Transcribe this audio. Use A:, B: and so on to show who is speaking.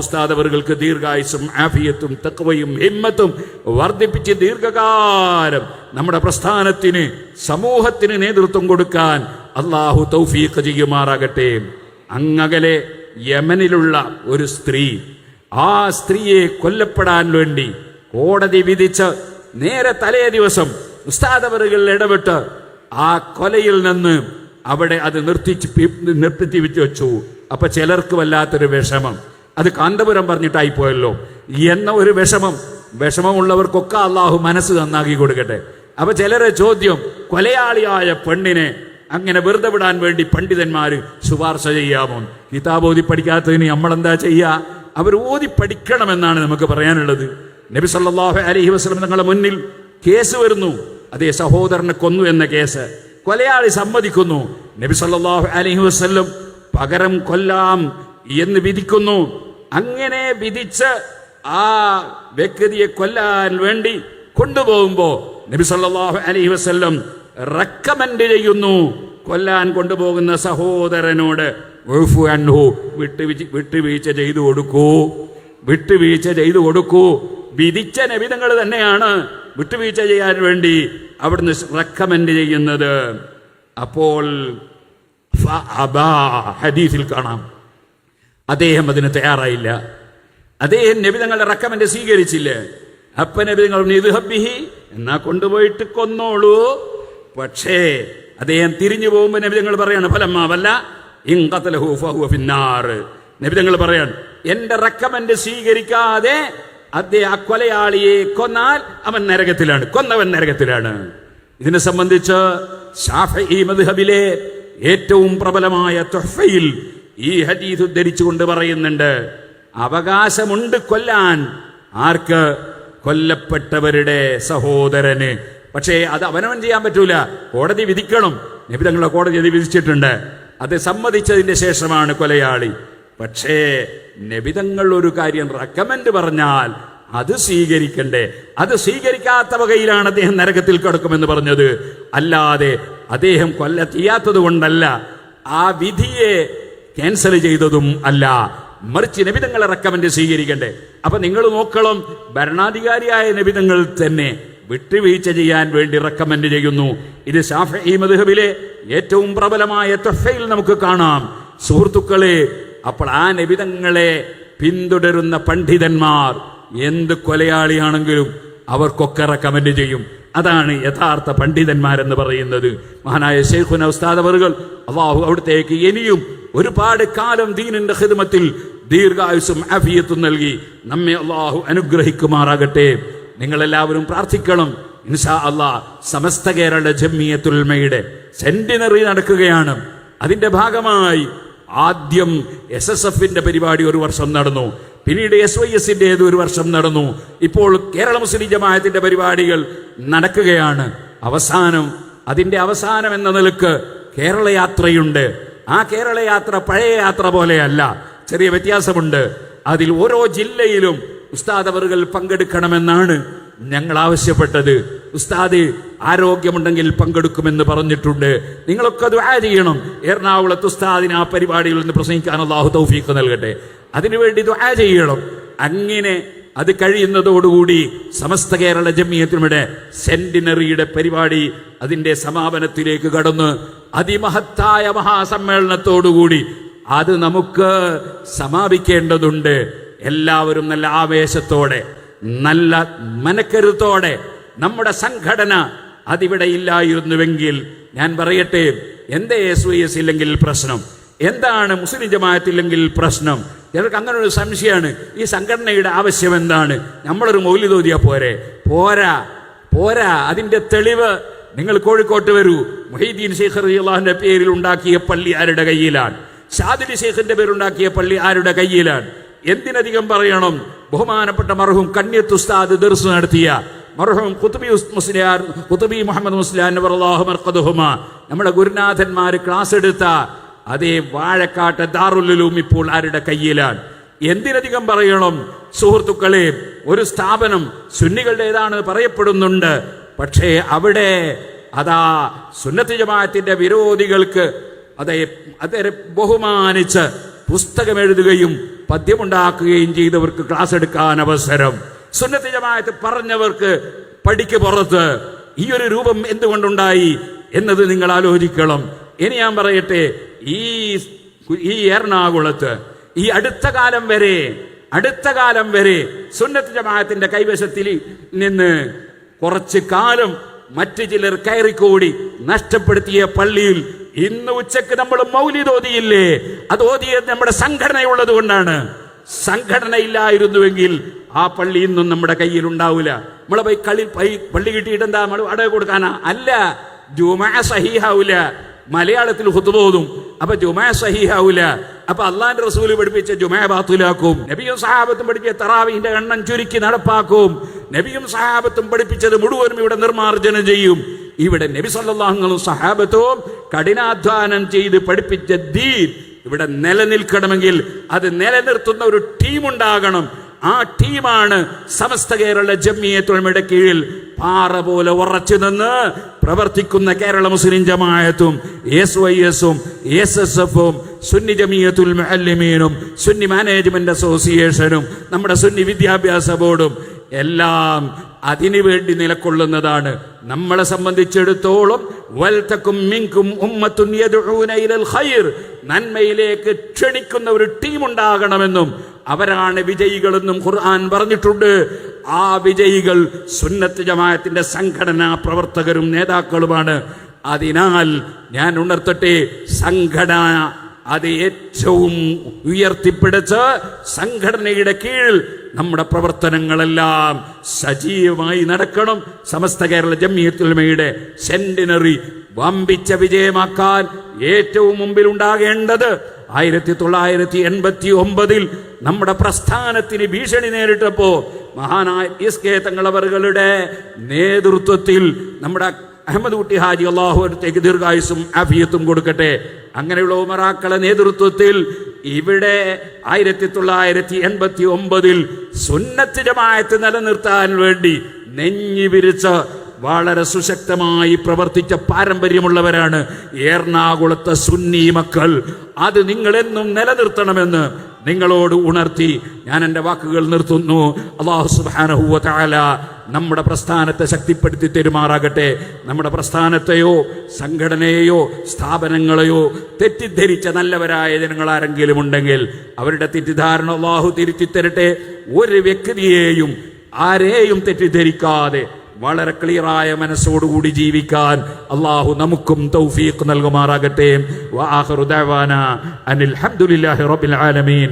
A: ഉസ്താദ് അവർക്ക് ദീർഘായുസ്സും ആഫിയത്തും തഖ്വയും ഹിമ്മത്തും വർദ്ധിപ്പിച്ച് ദീർഘകാലം നമ്മുടെ പ്രസ്ഥാനത്തിന് സമൂഹത്തിന് നേതൃത്വം കൊടുക്കാൻ അള്ളാഹു തൗഫീഖ് ചെയ്യുമാറാകട്ടെ. അങ്ങകലെ യമനിലുള്ള ഒരു സ്ത്രീ, ആ സ്ത്രീയെ കൊല്ലപ്പെടാൻ വേണ്ടി കോടതി വിധിച്ച് നേരെ തലേ ദിവസം ഉസ്താദ് അവറുകൾ ഇടപെട്ട് ആ കൊലയിൽ നിന്ന് അവിടെ അത് നിർത്തി വെച്ചു. അപ്പൊ ചിലർക്ക് വല്ലാത്തൊരു വിഷമം, അത് കാന്തപുരം പറഞ്ഞിട്ടായി പോയല്ലോ എന്ന ഒരു വിഷമമുള്ളവർക്കൊക്കെ അള്ളാഹു മനസ്സ് നന്നാക്കി കൊടുക്കട്ടെ. അപ്പൊ ചിലരെ ചോദ്യം, കൊലയാളിയായ പെണ്ണിനെ അങ്ങനെ വെറുതെ വിടാൻ വേണ്ടി പണ്ഡിതന്മാര് ശുപാർശ ചെയ്യാമോ? കിതാബ് ഓതി പഠിക്കാത്തതിന് നമ്മളെന്താ ചെയ്യുക? അവർ ഓതി പഠിക്കണമെന്നാണ് നമുക്ക് പറയാനുള്ളത്. നബി സല്ലല്ലാഹു അലൈഹി വസല്ലം തങ്ങളുടെ മുന്നിൽ കേസ് വരുന്നു, അതേ സഹോദരനെ കൊന്നു എന്ന കേസ്. കൊലയാളി സമ്മതിക്കുന്നു. നബി സല്ലല്ലാഹു അലൈഹി വസല്ലം പകരം കൊല്ലാം എന്ന് വിധിക്കുന്നു. അങ്ങനെ വിധിച്ച് ആ വ്യക്തിയെ കൊല്ലാൻ വേണ്ടി കൊണ്ടുപോകുമ്പോ നബി സല്ലല്ലാഹു അലൈഹി വസല്ലം റെക്കമെൻഡ് ചെയ്യുന്നു, കൊല്ലാൻ കൊണ്ടുപോകുന്ന സഹോദരനോട് വിട്ടുവീഴ്ച ചെയ്തു കൊടുക്കൂ. വിധിച്ച നബിതങ്ങൾ തന്നെയാണ് വിട്ടുവീഴ്ച ചെയ്യാൻ വേണ്ടി അവിടുന്ന് റെക്കമെൻഡ് ചെയ്യുന്നത്. അപ്പോൾ ഹദീസിൽ കാണാം, അദ്ദേഹം അതിന് തയ്യാറായില്ല. അദ്ദേഹം നബിതങ്ങളുടെ റെക്കമെൻഡ് സ്വീകരിച്ചില്ല. അപ്പ നബിതങ്ങൾ ഇദ്ഹബ്ബിഹി, എന്നാ കൊണ്ടുപോയിട്ട് കൊന്നോളൂ. പക്ഷേ അദ്ദേഹം തിരിഞ്ഞു പോകുമ്പോൾ നബിതങ്ങൾ പറയാണ്, ഫലമ്മാ വല്ല ഇൻ ഖതലഹു ഫഹുവ ഫിന്നാർ. നബിതങ്ങൾ പറയാണ്, എന്റെ റെക്കമെൻഡ് സ്വീകരിക്കാതെ അദ്ദേഹം ആ കൊലയാളിയെ കൊന്നാൽ അവൻ നരകത്തിലാണ്, കൊന്നവൻ നരകത്തിലാണ്. ഇതിനെ സംബന്ധിച്ച് ശാഫിഈ മദ്ഹബിലെ ഏറ്റവും പ്രബലമായ തുഹ്ഫയിൽ ഈ ഹദീസ് ഉദ്ധരിച്ചുകൊണ്ട് പറയുന്നുണ്ട്, അവകാശമുണ്ട് കൊല്ലാൻ. ആർക്ക്? കൊല്ലപ്പെട്ടവരുടെ സഹോദരന്. പക്ഷേ അത് അവനവൻ ചെയ്യാൻ പറ്റൂല, കോടതി വിധിക്കണം. നബി തങ്ങളുടെ കോടതി അത് വിധിച്ചിട്ടുണ്ട്. അത് സമ്മതിച്ചതിന്റെ ശേഷമാണ് കൊലയാളി. പക്ഷേ നബിതങ്ങൾ ഒരു കാര്യം റെക്കമെൻഡ് പറഞ്ഞാൽ അത് സ്വീകരിക്കണ്ടേ? അത് സ്വീകരിക്കാത്ത വകയിലാണ് അദ്ദേഹം നരകത്തിൽ കിടക്കുമെന്ന് പറഞ്ഞത്. അല്ലാതെ അദ്ദേഹം കൊല്ല ചെയ്യാത്തത് കൊണ്ടല്ല, ആ വിധിയെ ക്യാൻസൽ ചെയ്തതും അല്ല, മറിച്ച് നബിതങ്ങളെ റെക്കമെൻഡ് സ്വീകരിക്കണ്ടേ. അപ്പൊ നിങ്ങൾ നോക്കണം, ഭരണാധികാരിയായ നബിതങ്ങൾ തന്നെ വിട്ടുവീഴ്ച ചെയ്യാൻ വേണ്ടി റെക്കമെൻഡ് ചെയ്യുന്നു. ഇത് ശാഫിഈ മദ്ഹബിലെ ഏറ്റവും പ്രബലമായ തുഹ്ഫയിൽ നമുക്ക് കാണാം. സുഹൃത്തുക്കളെ, അപ്പോൾ ആ നബിതങ്ങളെ പിന്തുടരുന്ന പണ്ഡിതന്മാർ എന്ത് കൊലയാളിയാണെങ്കിലും അവർക്കൊക്കെ റെക്കമെൻഡ് ചെയ്യും. അതാണ് യഥാർത്ഥ പണ്ഡിതന്മാരെന്ന് പറയുന്നത്. മഹാനായ ശൈഖുന ഉസ്താദ് അവറുകൾ അല്ലാഹു അവിടത്തേക്ക് ഇനിയും ഒരുപാട് കാലം ദീനിന്റെ ഖിദ്മത്തിൽ ദീർഘായുസ്സും ആഫിയത്തും നൽകി നമ്മെ അല്ലാഹു അനുഗ്രഹിക്കുമാറാകട്ടെ. നിങ്ങളെല്ലാവരും പ്രാർത്ഥിക്കണം. ഇൻഷാ അല്ലാഹ് സമസ്ത കേരള ജംഇയ്യത്തുൽ ഉലമയുടെ സെന്റിനറി നടക്കുകയാണ്. അതിന്റെ ഭാഗമായി ആദ്യം SSFന്റെ പരിപാടി ഒരു വർഷം നടന്നു, പിന്നീട് SYSന്റേത് ഒരു വർഷം നടന്നു. ഇപ്പോൾ കേരള മുസ്ലിം ജമാഅത്തിന്റെ പരിപാടികൾ നടക്കുകയാണ്. അതിന്റെ അവസാനം എന്ന നിലക്ക് കേരള യാത്രയുണ്ട്. ആ കേരള യാത്ര പഴയ യാത്ര പോലെയല്ല, ചെറിയ വ്യത്യാസമുണ്ട്. അതിൽ ഓരോ ജില്ലയിലും ഉസ്താദ് അവറുകൾ പങ്കെടുക്കണമെന്നാണ് ഞങ്ങൾ ആവശ്യപ്പെട്ടത്. ഉസ്താദ് ആരോഗ്യമുണ്ടെങ്കിൽ പങ്കെടുക്കുമെന്ന് പറഞ്ഞിട്ടുണ്ട്. നിങ്ങളൊക്കെ ദുആ ചെയ്യണം. എറണാകുളത്ത് ഉസ്താദിന് ആ പരിപാടിയിൽ നിന്ന് പ്രസംഗിക്കാൻ അല്ലാഹു തൗഫീഖ് നൽകട്ടെ. അതിനുവേണ്ടി ദുആ ചെയ്യണം. അങ്ങനെ അത് കഴിയുന്നതോടുകൂടി സമസ്ത കേരള ജംഇയ്യത്തുൽഉലമയുടെ സെന്റിനറിയുടെ പരിപാടി അതിന്റെ സമാപനത്തിലേക്ക് കടന്ന് അതിമഹത്തായ മഹാസമ്മേളനത്തോടുകൂടി അത് നമുക്ക് സമാപിക്കേണ്ടതുണ്ട്. എല്ലാവരും നല്ല ആവേശത്തോടെ, നല്ല മനക്കരുത്തോടെ, നമ്മുടെ അതിവിടെ ഇല്ലായിരുന്നുവെങ്കിൽ ഞാൻ പറയട്ടെ, എന്തേ SYS ഇല്ലെങ്കിൽ പ്രശ്നം, എന്താണ് മുസ്ലിം ജമാഅത്തില്ലെങ്കിൽ പ്രശ്നം? ചിലർക്ക് അങ്ങനെ ഒരു സംശയമാണ്, ഈ സംഘടനയുടെ ആവശ്യം എന്താണ്? നമ്മളൊരു മൗലിദ് ഓതിയാ പോരാ. അതിന്റെ തെളിവ് നിങ്ങൾ കോഴിക്കോട്ട് വരൂ. മുഹീദ്ദീൻ ശൈഖ് റളിയല്ലാഹുവിന്റെ പേരിൽ ഉണ്ടാക്കിയ പള്ളി ആരുടെ കയ്യിലാണ്? ഷാദിലി ശൈഖിന്റെ പേരുണ്ടാക്കിയ പള്ളി ആരുടെ കയ്യിലാണ്? എന്തിനധികം പറയണം, ബഹുമാനപ്പെട്ട മർഹൂം കണ്യത്ത് ഉസ്താദ് ദർസ് നടത്തിയ മർഹൂം ഖുതുബി മുഹമ്മദ് മുസ്ലിയാർ നവറല്ലാഹു മർഖദഹുമ, നമ്മുടെ ഗുരുനാഥന്മാര് ക്ലാസ് എടുത്ത അതേ വാഴക്കാട്ട് ദാറുൽ ഉലൂം ഇപ്പോൾ ആരുടെ കയ്യിലാണ്? എന്തിനധികം പറയണം സുഹൃത്തുക്കളെ, ഒരു സ്ഥാപനം സുന്നികളുടേതാണ് പറയപ്പെടുന്നുണ്ട്. പക്ഷേ അവിടെ അതാ സുന്നത്ത് ജമാഅത്തിന്റെ വിരോധികൾക്ക് അതേ ബഹുമാനിച്ച് പുസ്തകം എഴുതുകയും പദ്യമുണ്ടാക്കുകയും ചെയ്തവർക്ക് ക്ലാസ് എടുക്കാൻ അവസരം, സുന്നത്ത് ജമാഅത്ത് പറഞ്ഞവർക്ക് പടിക്ക് പുറത്ത് ഈ ഒരു രൂപം എന്തുകൊണ്ടുണ്ടായി എന്നത് നിങ്ങൾ ആലോചിക്കണം. ഇനി ഞാൻ പറയട്ടെ, ഈ എറണാകുളത്ത് ഈ അടുത്ത കാലം വരെ സുന്നത്ത് ജമാഅത്തിന്റെ കൈവശത്തിൽ നിന്ന് കുറച്ചു കാലം മറ്റു ചിലർ കയറിക്കൂടി നഷ്ടപ്പെടുത്തിയ പള്ളിയിൽ ഇന്ന് ഉച്ചക്ക് നമ്മൾ മൗലിദ് ഓതിയില്ലേ? അത് ഓതിയത് നമ്മുടെ സംഘടനയുള്ളത് കൊണ്ടാണ്. സംഘടന ഇല്ലായിരുന്നുവെങ്കിൽ ആ പള്ളി ഇന്നും നമ്മുടെ കയ്യിൽ ഉണ്ടാവില്ല. നമ്മളെ പള്ളി കിട്ടിയിട്ട് എന്താ നമ്മൾ അടവ് കൊടുക്കാനാ? അല്ല, ജുമാ സഹീഹാവൂല. മലയാളത്തിൽ ഖുത്ബ ഓതും, അപ്പൊ ജുമാ സഹീഹാവൂല. അപ്പൊ അള്ളാന്റെ റസൂല് പഠിപ്പിച്ച ജുമാ ബാത്തുലാക്കും. നബിയും സഹാബത്തും പഠിപ്പിച്ച തറാവീഹിന്റെ എണ്ണം ചുരുക്കി നടപ്പാക്കും. നബിയും സഹാബത്തും പഠിപ്പിച്ചത് മുഴുവനും ഇവിടെ നിർമാർജനം ചെയ്യും. ഇവിടെ നബി സല്ലല്ലാഹു അലൈഹി വസല്ലം സഹാബത്തും കഠിനാധ്വാനം ചെയ്ത് പഠിപ്പിച്ച ദീൻ ഇവിടെ നിലനിൽക്കണമെങ്കിൽ അത് നിലനിർത്തുന്ന ഒരു ടീം ഉണ്ടാകണം. ആ ടീമാണ് സമസ്ത കേരള ജംഇയ്യത്തുൽ ഉലമയുടെ കീഴിൽ പാറ പോലെ ഉറച്ചു നിന്ന് പ്രവർത്തിക്കുന്ന കേരള മുസ്ലിം ജമാഅത്തും SYS-ഉം SSF-ഉം സുന്നി ജംഇയ്യത്തുൽ മുഅല്ലിമീനും സുന്നി മാനേജ്മെന്റ് അസോസിയേഷനും നമ്മുടെ സുന്നി വിദ്യാഭ്യാസ ബോർഡും എല്ലാം അതിനു വേണ്ടി നിലകൊള്ളുന്നതാണ്. നമ്മളെ സംബന്ധിച്ചിടത്തോളം വൽതകും മിൻകും ഉമ്മത്തുൻ യദ്ഊന ഇലൽ ഖൈർ, നന്മയിലേക്ക് ക്ഷണിക്കുന്ന ഒരു ടീം ഉണ്ടാകണമെന്നും അവരാണ് വിജയികളെന്നും ഖുർആൻ പറഞ്ഞിട്ടുണ്ട്. ആ വിജയികൾ സുന്നത്ത് ജമാഅത്തിന്റെ സംഘടനാ പ്രവർത്തകരും നേതാക്കളുമാണ്. അതിനാൽ ഞാൻ ഉണർത്തട്ടെ, സംഘടന അത് ഏറ്റവും ഉയർത്തിപ്പിടിച്ച് സംഘടനയുടെ കീഴിൽ നമ്മുടെ പ്രവർത്തനങ്ങളെല്ലാം സജീവമായി നടക്കണം. സമസ്ത കേരള ജംഇയ്യത്തുൽ ഉലമയുടെ സെന്റിനറി വമ്പിച്ച വിജയമാക്കാൻ ഏറ്റവും മുമ്പിൽ ഉണ്ടാകേണ്ടത് 1989 നമ്മുടെ പ്രസ്ഥാനത്തിന് ഭീഷണി നേരിട്ടപ്പോ മഹാനായ SK തങ്ങളവറുകളുടെ നേതൃത്വത്തിൽ നമ്മുടെ അഹമ്മദ് കുട്ടി ഹാജി അള്ളാഹു അടുത്തേക്ക് ദീർഘായുസും ആഫിയത്തും കൊടുക്കട്ടെ, അങ്ങനെയുള്ള ഉമറാക്കളെ നേതൃത്വത്തിൽ ഇവിടെ 1989 സുന്നത്ത് ജമാഅത്ത് നിലനിർത്താൻ വേണ്ടി നെഞ്ഞി വിരിച്ച് വളരെ സുശക്തമായി പ്രവർത്തിച്ച പാരമ്പര്യമുള്ളവരാണ് എറണാകുളത്തെ സുന്നി മക്കൾ. അത് നിങ്ങളെന്നും നിലനിർത്തണമെന്ന് നിങ്ങളോട് ഉണർത്തി ഞാൻ എൻ്റെ വാക്കുകൾ നിർത്തുന്നു. അല്ലാഹു സുബ്ഹാനഹു വ തആല നമ്മുടെ പ്രസ്ഥാനത്തെ ശക്തിപ്പെടുത്തി തെരുമാറാകട്ടെ. നമ്മുടെ പ്രസ്ഥാനത്തെയോ സംഘടനയെയോ സ്ഥാപനങ്ങളെയോ തെറ്റിദ്ധരിച്ച നല്ലവരായ ജനങ്ങൾ ആരെങ്കിലും ഉണ്ടെങ്കിൽ അവരുടെ തെറ്റിദ്ധാരണ അല്ലാഹു തിരുത്തി തരട്ടെ. ഒരു വ്യക്തിയെയും ആരെയും തെറ്റിദ്ധരിക്കാതെ വളരെ ക്ലിയറായ മനസ്സോടുകൂടി ജീവിക്കാൻ അല്ലാഹു നമുക്കും തൗഫീഖ് നൽകുമാറാകട്ടെ. വ ആഖിറു ദഅവാന അനിൽ ഹംദുലില്ലാഹി റബ്ബിൽ ആലമീൻ.